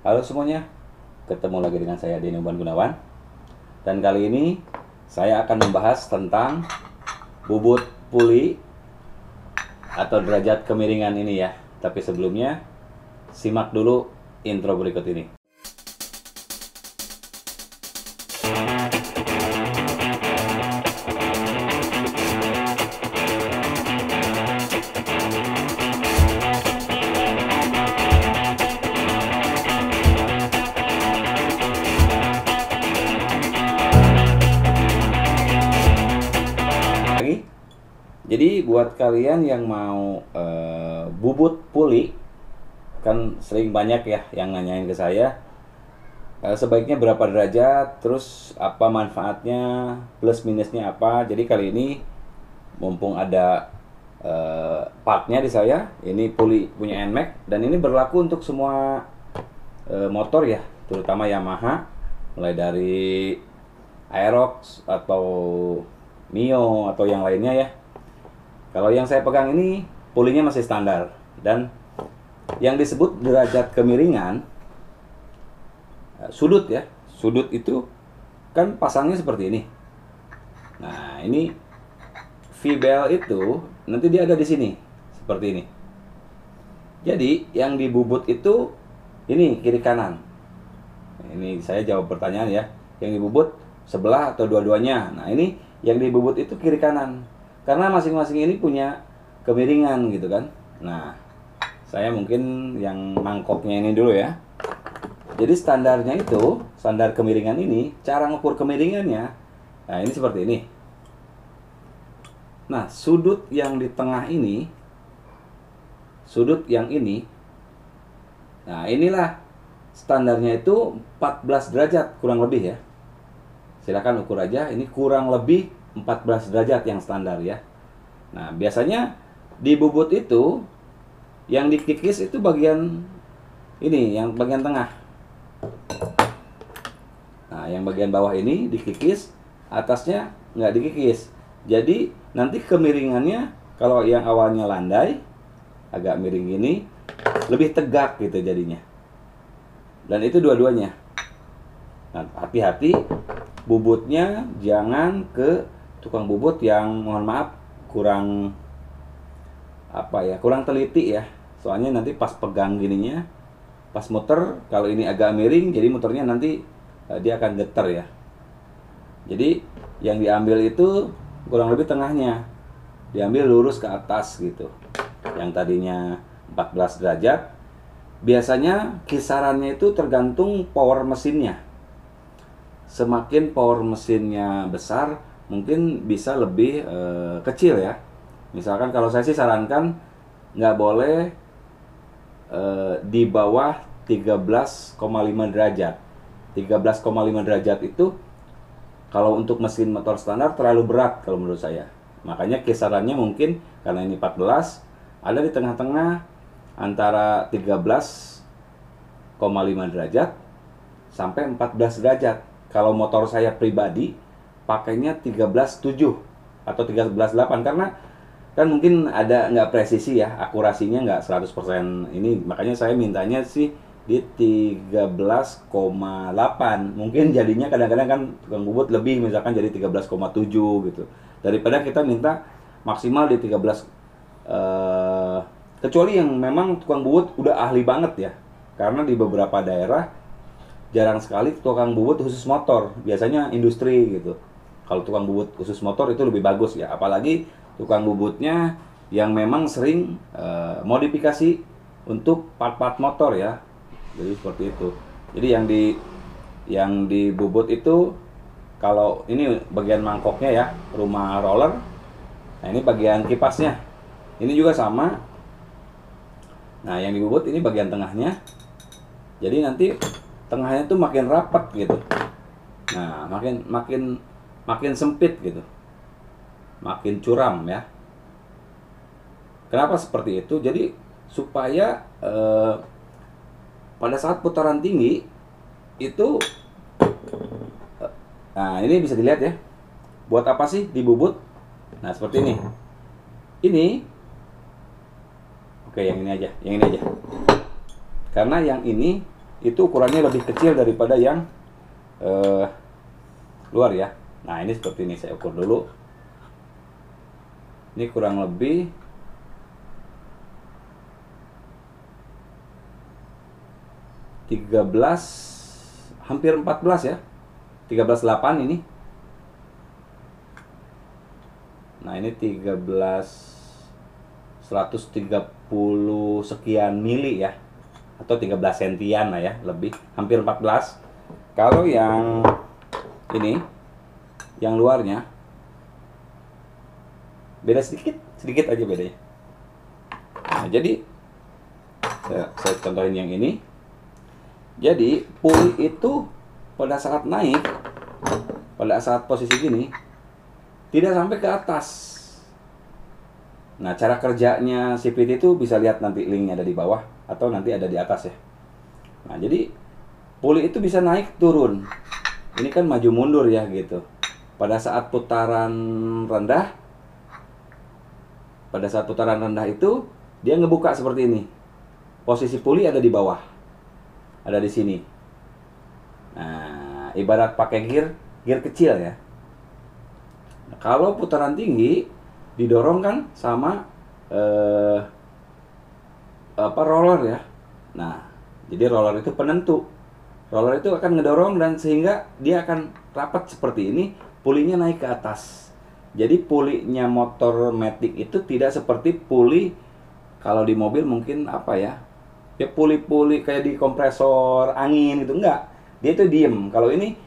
Halo semuanya, ketemu lagi dengan saya Denny Uban Gunawan. Dan kali ini saya akan membahas tentang bubut puli atau derajat kemiringan ini ya. Tapi sebelumnya, simak dulu intro berikut ini. Jadi buat kalian yang mau bubut puli, kan sering banyak ya yang nanyain ke saya, sebaiknya berapa derajat, terus apa manfaatnya, plus minusnya apa. Jadi kali ini mumpung ada partnya di saya, ini puli punya NMAX, dan ini berlaku untuk semua motor ya, terutama Yamaha, mulai dari Aerox atau Mio atau yang lainnya ya. Kalau yang saya pegang ini pulinya masih standar, dan yang disebut derajat kemiringan sudut ya. Sudut itu kan pasangnya seperti ini. Nah, ini V-bel itu nanti dia ada di sini seperti ini. Jadi yang dibubut itu ini kiri kanan. Ini saya jawab pertanyaan ya. Yang dibubut sebelah atau dua-duanya. Nah, ini yang dibubut itu kiri kanan. Karena masing-masing ini punya kemiringan gitu kan. Nah, saya mungkin yang mangkoknya ini dulu ya. Jadi standarnya itu, standar kemiringan ini, cara ngukur kemiringannya, nah ini seperti ini. Nah, sudut yang di tengah ini, sudut yang ini, nah inilah standarnya itu 14 derajat kurang lebih ya. Silakan ukur aja, ini kurang lebih 14 derajat yang standar ya. Nah, biasanya di bubut itu yang dikikis itu bagian ini, yang bagian tengah. Nah, yang bagian bawah ini dikikis, atasnya nggak dikikis. Jadi nanti kemiringannya kalau yang awalnya landai agak miring gini, lebih tegak gitu jadinya. Dan itu dua-duanya. Nah, hati-hati bubutnya jangan ke tukang bubut yang mohon maaf kurang kurang teliti ya. Soalnya nanti pas pegang gininya, pas muter, kalau ini agak miring, jadi muternya nanti dia akan getar ya. Jadi yang diambil itu kurang lebih tengahnya, diambil lurus ke atas gitu. Yang tadinya 14 derajat, biasanya kisarannya itu tergantung power mesinnya. Semakin power mesinnya besar, mungkin bisa lebih kecil ya. Misalkan kalau saya sih sarankan nggak boleh di bawah 13,5 derajat. 13,5 derajat itu kalau untuk mesin motor standar terlalu berat kalau menurut saya. Makanya kisarannya mungkin karena ini 14 ada di tengah-tengah antara 13,5 derajat sampai 14 derajat. Kalau motor saya pribadi pakainya 13,7 atau 13,8 karena kan mungkin ada nggak presisi ya, akurasinya nggak 100% ini, makanya saya mintanya sih di 13,8. Mungkin jadinya kadang-kadang kan tukang bubut lebih, misalkan jadi 13,7 gitu, daripada kita minta maksimal di 13 kecuali yang memang tukang bubut udah ahli banget ya. Karena di beberapa daerah jarang sekali tukang bubut khusus motor, biasanya industri gitu. Kalau tukang bubut khusus motor itu lebih bagus ya, apalagi tukang bubutnya yang memang sering modifikasi untuk part-part motor ya. Jadi seperti itu. Jadi yang dibubut itu, kalau ini bagian mangkoknya ya, rumah roller. Nah, ini bagian kipasnya. Ini juga sama. Nah, yang dibubut ini bagian tengahnya. Jadi nanti tengahnya tuh makin rapat gitu. Nah, makin sempit gitu. Makin curam ya. Kenapa seperti itu? Jadi supaya pada saat putaran tinggi itu nah, ini bisa dilihat ya. Buat apa sih dibubut? Nah, seperti ini. Ini oke, yang ini aja. Karena yang ini itu ukurannya lebih kecil daripada yang luar ya. Nah ini seperti ini, saya ukur dulu. Ini kurang lebih 13, hampir 14 ya, 13,8 ini. Nah ini 130 sekian mili ya, atau 13 sentian lah ya, lebih hampir 14. Kalau yang ini, yang luarnya beda sedikit aja bedanya. Nah jadi saya contohin yang ini. Jadi puli itu pada saat naik, pada saat posisi gini, tidak sampai ke atas. Nah cara kerjanya CVT itu bisa lihat nanti linknya ada di bawah atau nanti ada di atas ya. Nah jadi puli itu bisa naik turun. Ini kan maju mundur ya gitu. Pada saat putaran rendah, itu dia ngebuka seperti ini. Posisi puli ada di bawah, ada di sini. Nah, ibarat pakai gear kecil ya. Nah, kalau putaran tinggi didorong kan sama roller ya. Nah, jadi roller itu penentu. Roller itu akan ngedorong dan sehingga dia akan rapat seperti ini, pulinya naik ke atas. Jadi pulinya motor Matic itu tidak seperti puli kalau di mobil mungkin apa ya? Ya puli-puli kayak di kompresor angin gitu, enggak. Dia itu diem. Kalau ini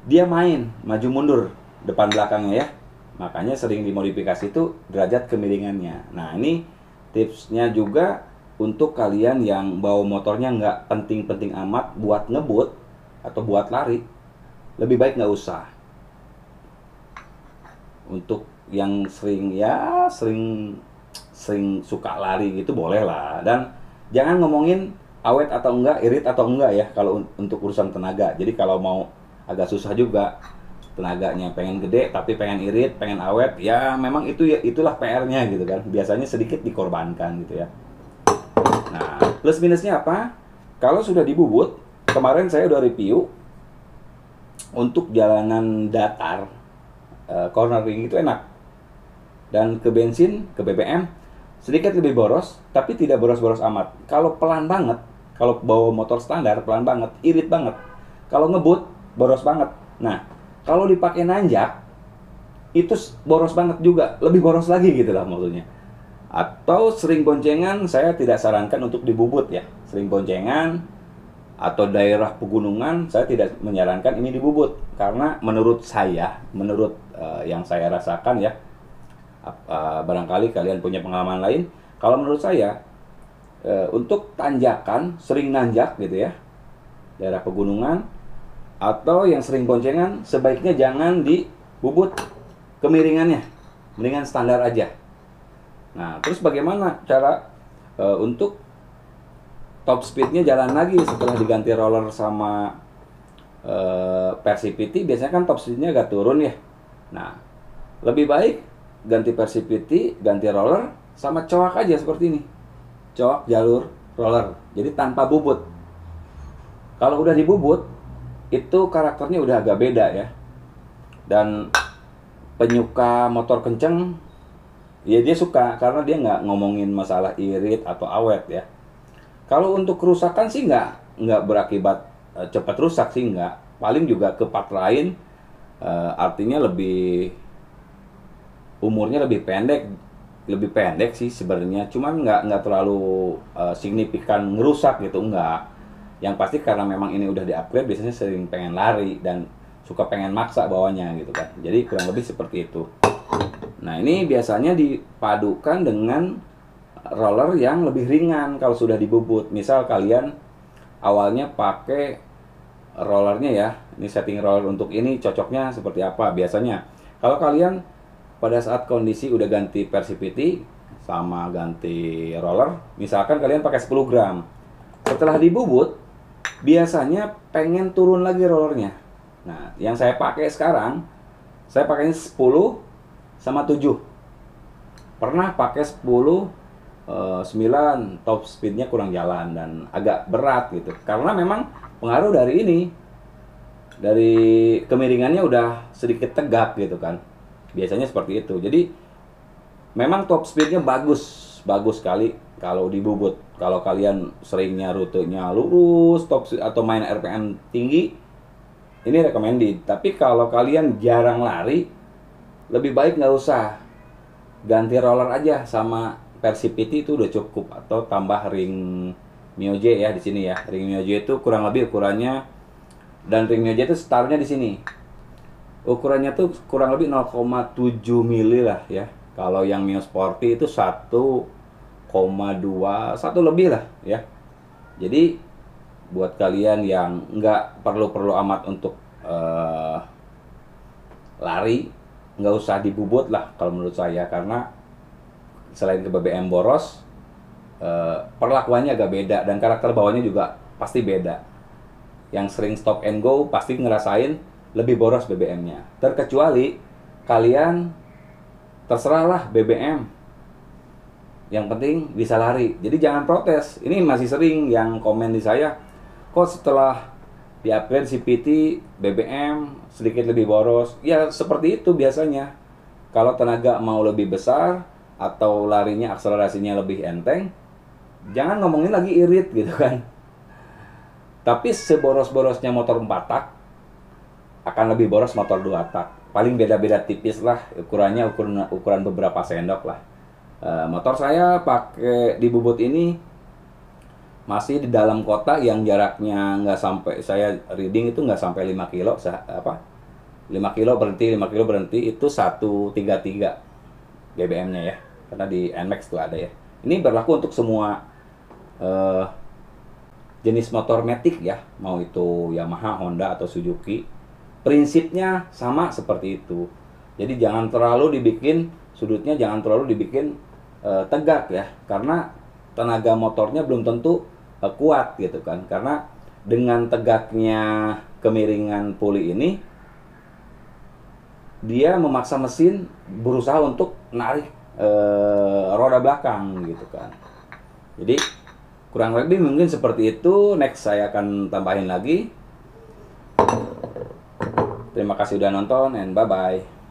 dia main maju mundur depan belakangnya ya. Makanya sering dimodifikasi itu derajat kemiringannya. Nah, ini tipsnya juga untuk kalian yang bawa motornya nggak penting-penting amat buat ngebut atau buat lari, lebih baik nggak usah. Untuk yang sering suka lari gitu boleh lah. Dan jangan ngomongin awet atau enggak, irit atau enggak ya kalau untuk urusan tenaga. Jadi kalau mau agak susah juga, tenaganya pengen gede tapi pengen irit, pengen awet, ya memang itulah PR-nya gitu kan. Biasanya sedikit dikorbankan gitu ya. Nah, plus minusnya apa? Kalau sudah dibubut, kemarin saya udah review untuk jalanan datar, cornering itu enak. Dan ke bensin, ke BBM sedikit lebih boros, tapi tidak boros-boros amat. Kalau pelan banget, kalau bawa motor standar pelan banget, irit banget. Kalau ngebut, boros banget. Nah, kalau dipakai nanjak, itu boros banget juga, lebih boros lagi gitu lah maksudnya. Atau sering boncengan, saya tidak sarankan untuk dibubut ya. Sering boncengan atau daerah pegunungan, saya tidak menyarankan ini dibubut. Karena menurut saya, yang saya rasakan ya, barangkali kalian punya pengalaman lain. Kalau menurut saya, untuk tanjakan, sering nanjak gitu ya, daerah pegunungan, atau yang sering boncengan, sebaiknya jangan dibubut kemiringannya. Mendingan standar aja. Nah, terus bagaimana cara untuk top speednya jalan lagi setelah diganti roller sama Persipiti? Biasanya kan top speednya agak turun ya. Nah, lebih baik ganti Persipiti, ganti roller, sama coak aja seperti ini. Coak jalur roller, jadi tanpa bubut. Kalau udah dibubut, itu karakternya udah agak beda ya. Dan penyuka motor kenceng, ya dia suka karena dia nggak ngomongin masalah irit atau awet ya. Kalau untuk kerusakan sih nggak berakibat cepat rusak sih, nggak. Paling juga ke part lain, artinya umurnya lebih pendek sih sebenarnya. Cuman nggak terlalu signifikan ngerusak gitu, nggak. Yang pasti karena memang ini udah di-upgrade, biasanya sering pengen lari dan suka pengen maksa bawanya gitu kan. Jadi kurang lebih seperti itu. Nah, ini biasanya dipadukan dengan roller yang lebih ringan kalau sudah dibubut. Misal kalian awalnya pakai rollernya ya, ini setting roller untuk ini cocoknya seperti apa. Biasanya kalau kalian pada saat kondisi udah ganti Persipiti sama ganti roller, misalkan kalian pakai 10 gram, setelah dibubut biasanya pengen turun lagi rollernya. Nah, yang saya pakai sekarang, saya pakainya 10 sama 7. Pernah pakai 10 9, top speednya kurang jalan dan agak berat gitu. Karena memang pengaruh dari ini, dari kemiringannya udah sedikit tegak gitu kan. Biasanya seperti itu. Jadi memang top speednya bagus, bagus sekali kalau di Bubut. Kalau kalian seringnya rutenya lurus, top speed atau main RPM tinggi, ini recommended. Tapi kalau kalian jarang lari, lebih baik nggak usah, ganti roller aja sama versi PT itu udah cukup, atau tambah ring Mio J ya di sini ya. Ring Mio J itu kurang lebih ukurannya, dan ring Mio J itu startnya di sini. Ukurannya tuh kurang lebih 0,7 mili lah ya. Kalau yang Mio Sporty itu 1,2, satu lebih lah ya. Jadi buat kalian yang nggak perlu amat untuk lari, nggak usah dibubut lah kalau menurut saya, karena selain ke BBM boros, perlakuannya agak beda dan karakter bawahnya juga pasti beda. Yang sering stop and go pasti ngerasain lebih boros BBM-nya. Terkecuali kalian terserahlah BBM, yang penting bisa lari. Jadi jangan protes. Ini masih sering yang komen di saya, kok setelah di-upgrade CPT BBM sedikit lebih boros. Ya seperti itu biasanya. Kalau tenaga mau lebih besar atau larinya akselerasinya lebih enteng, jangan ngomongin lagi irit gitu kan. Tapi seboros-borosnya motor 4 tak akan lebih boros motor 2 tak. Paling beda-beda tipis lah ukurannya, ukuran beberapa sendok lah. Motor saya pakai di Bubut ini masih di dalam kota yang jaraknya nggak sampai, saya reading itu nggak sampai 5 kilo, 5 kilo berhenti, 5 kilo berhenti, itu 133 BBM-nya ya, karena di NMAX tuh ada ya. Ini berlaku untuk semua jenis motor matic ya, mau itu Yamaha, Honda atau Suzuki. Prinsipnya sama seperti itu. Jadi jangan terlalu dibikin sudutnya, jangan terlalu dibikin tegak ya, karena tenaga motornya belum tentu kuat gitu kan. Karena dengan tegaknya kemiringan puli ini, dia memaksa mesin berusaha untuk narik roda belakang gitu kan. Jadi kurang lebih mungkin seperti itu. Next saya akan tambahin lagi. Terima kasih udah nonton and bye bye.